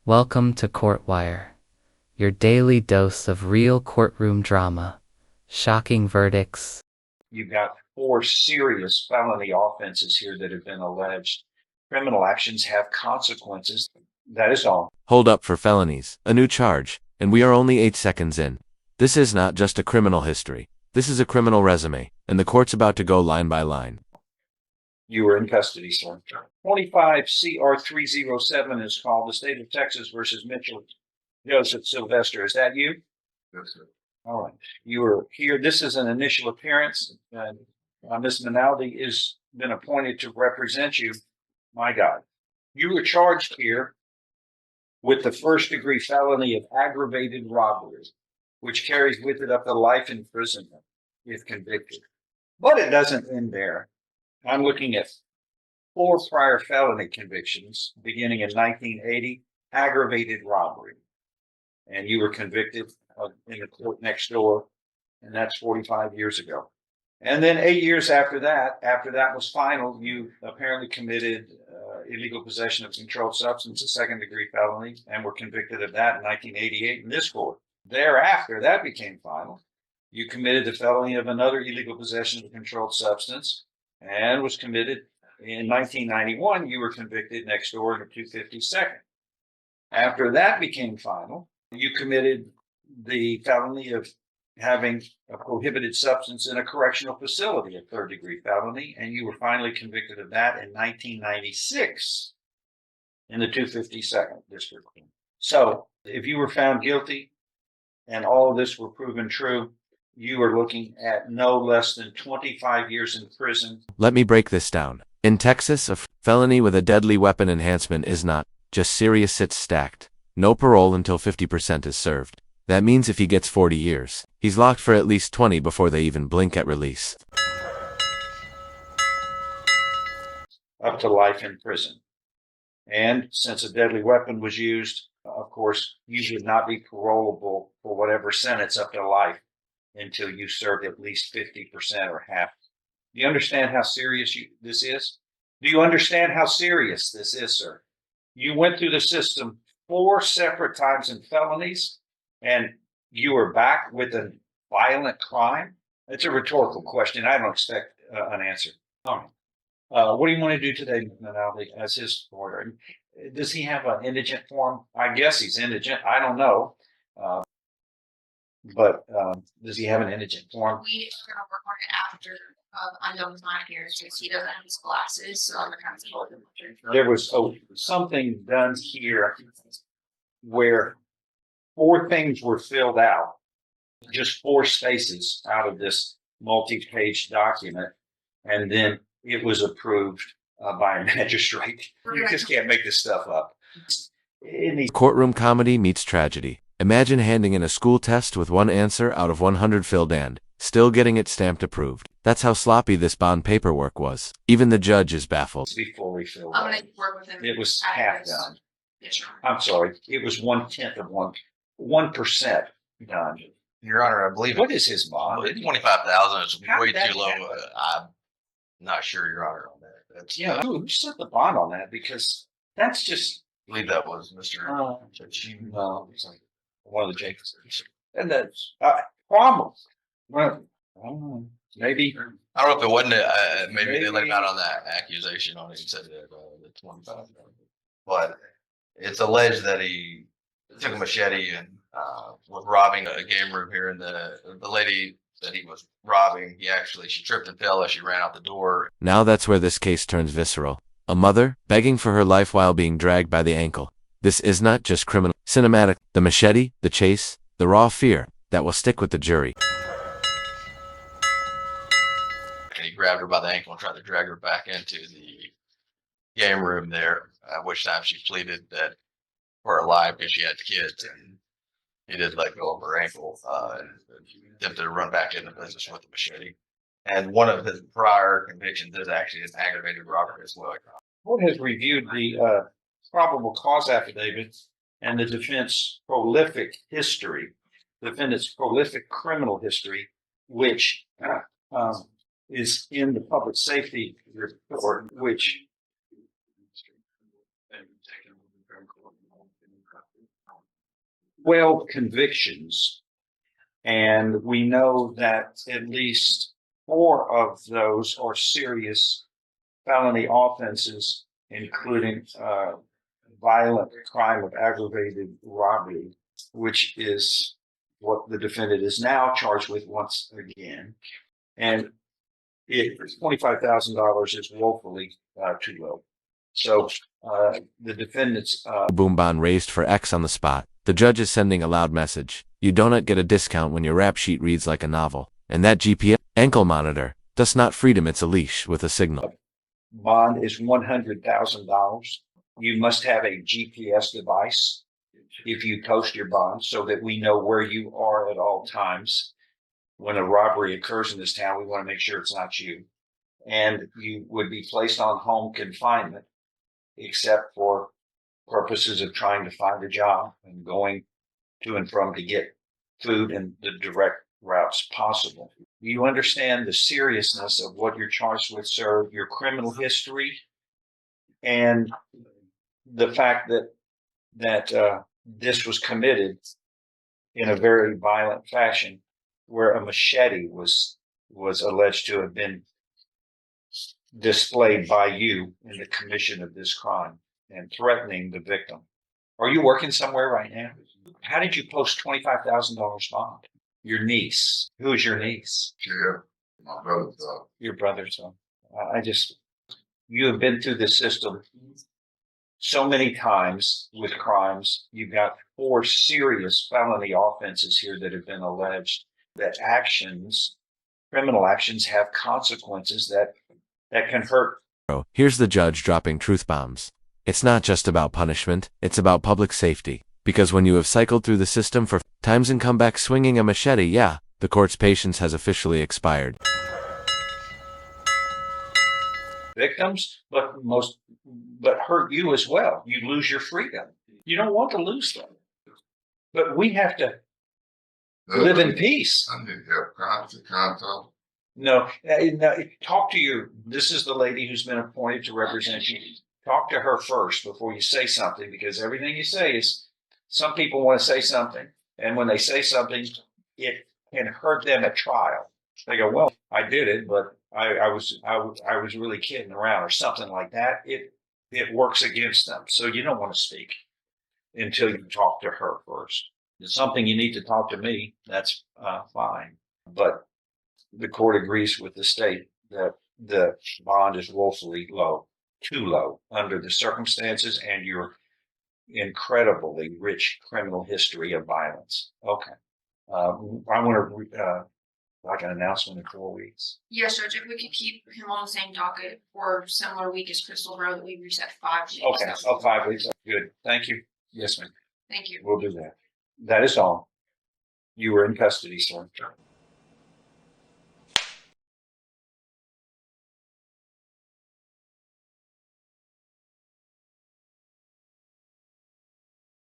Welcome to Courtwire, your daily dose of real courtroom drama, shocking verdicts. You've got 4 serious felony offenses here that have been alleged. Criminal actions have consequences. That is all. Hold up for felonies, a new charge, and we are only 8 seconds in. This is not just a criminal history. This is a criminal resume, and the court's about to go line by line. You were in custody, sir. 25 CR 307 is called the State of Texas versus Mitchell Joseph Sylvester. Is that you? Yes, sir. All right. You were here. This is an initial appearance. And Ms. Minaldi has been appointed to represent you. My God. You were charged here with the first-degree felony of aggravated robbery, which carries with it up to life imprisonment if convicted. But it doesn't end there. I'm looking at 4 prior felony convictions beginning in 1980, aggravated robbery. And you were convicted in the court next door, and that's 45 years ago. And then 8 years after that was final, you apparently committed illegal possession of controlled substance, a second-degree felony, and were convicted of that in 1988 in this court. Thereafter, that became final. You committed the felony of another illegal possession of a controlled substance and was committed in 1991. You were convicted next door in the 252nd. After that became final, you committed the felony of having a prohibited substance in a correctional facility, a third-degree felony, and you were finally convicted of that in 1996 in the 252nd District. So if you were found guilty and all of this were proven true, you are looking at no less than 25 years in prison. Let me break this down. In Texas, a felony with a deadly weapon enhancement is not just serious, it's stacked. No parole until 50% is served. That means if he gets 40 years, he's locked for at least 20 before they even blink at release. Up to life in prison. And since a deadly weapon was used, of course, you would not be parolable for whatever sentence up to life until you served at least 50% or half. Do you understand how serious this is? Do you understand how serious this is, sir? You went through the system 4 separate times in felonies, and you were back with a violent crime? It's a rhetorical question. I don't expect an answer. All right. What do you want to do today, Minaldi, as his lawyer? Does he have an indigent form? I guess he's indigent. I don't know. But does he have an indigent form? We are going to work on it after Unknown's not here since he doesn't have his glasses. So I'm going to have to hold him. There was something done here where 4 things were filled out, just 4 spaces out of this multi-page document, and then it was approved by a magistrate. You just can't make this stuff up. Courtroom comedy meets tragedy. Imagine handing in a school test with 1 answer out of 100 filled and still getting it stamped approved. That's how sloppy this bond paperwork was. Even the judge is baffled. Be fully filled I'm out. going to work with him. It was half done. Yes, sir. I'm sorry. It was 1/10 of 1% done. Your Honor, I believe What is his bond? 25,000 is How way did that too low. happen? I'm not sure, Your Honor, on that. That's, Yeah, who set the bond on that? Because that's just I believe that was Mr. Judge. it's like one of the Jacobsons. And that's problem. Well, I don't know. Maybe I don't know if it wasn't. Maybe they let him out on that accusation on it. He said that the 25,000, but it's alleged that he took a machete and was robbing a game room here, and the lady that he was robbing, she tripped and fell as she ran out the door. Now that's where this case turns visceral. A mother begging for her life while being dragged by the ankle. This is not just criminal. Cinematic. The machete, the chase, the raw fear that will stick with the jury. And he grabbed her by the ankle and tried to drag her back into the game room there, at which time she pleaded that for her life because she had kids, and he did let go of her ankle and attempted to run back into business with the machete. And one of his prior convictions is actually an aggravated robbery as well. court has reviewed the probable cause affidavit and the defendant's prolific criminal history, which is in the public safety report, which 12 convictions, and we know that at least 4 of those are serious felony offenses, including violent crime of aggravated robbery, which is what the defendant is now charged with once again. And $25,000 is woefully too low. So the defendant's Boom bond raised for X on the spot. The judge is sending a loud message. You do not get a discount when your rap sheet reads like a novel. And that GPS ankle monitor does not freedom, it's a leash with a signal. bond is $100,000. You must have a GPS device if you post your bond so that we know where you are at all times. When a robbery occurs in this town, we want to make sure it's not you. And you would be placed on home confinement, except for purposes of trying to find a job and going to and from to get food in the direct routes possible. You understand the seriousness of what you're charged with, sir, your criminal history, and the fact that this was committed in a very violent fashion, where a machete was alleged to have been displayed by you in the commission of this crime and threatening the victim. Are you working somewhere right now? How did you post $25,000 bond? Your niece. Who is your niece? Yeah, my brother's dog. Your brother's son. You have been through the system so many times with crimes. You've got 4 serious felony offenses here that have been alleged. That criminal actions have consequences that can hurt. Here's the judge dropping truth bombs. It's not just about punishment, it's about public safety. Because when you have cycled through the system for times and come back swinging a machete, yeah, the court's patience has officially expired. Victims, but hurt you as well. You lose your freedom. You don't want to lose them. But we have to live in peace. I need help. Contact. No, talk to this is the lady who's been appointed to represent you. Talk to her first before you say something, because everything you say is, some people want to say something, and when they say something, it can hurt them at trial. They go, well, I did it, but I was really kidding around or something like that. It works against them. So you don't want to speak until you talk to her first. If it's something you need to talk to me, that's fine. But the court agrees with the state that the bond is woefully low, too low under the circumstances and your incredibly rich criminal history of violence. Okay. I want to like an announcement in 4 weeks. Yes, Judge, if we could keep him on the same docket for similar week as Crystal Road, that we reset 5 days. Okay. 5 weeks. Good. Thank you. Yes, ma'am. Thank you. We'll do that. That is all. You were in custody, sir.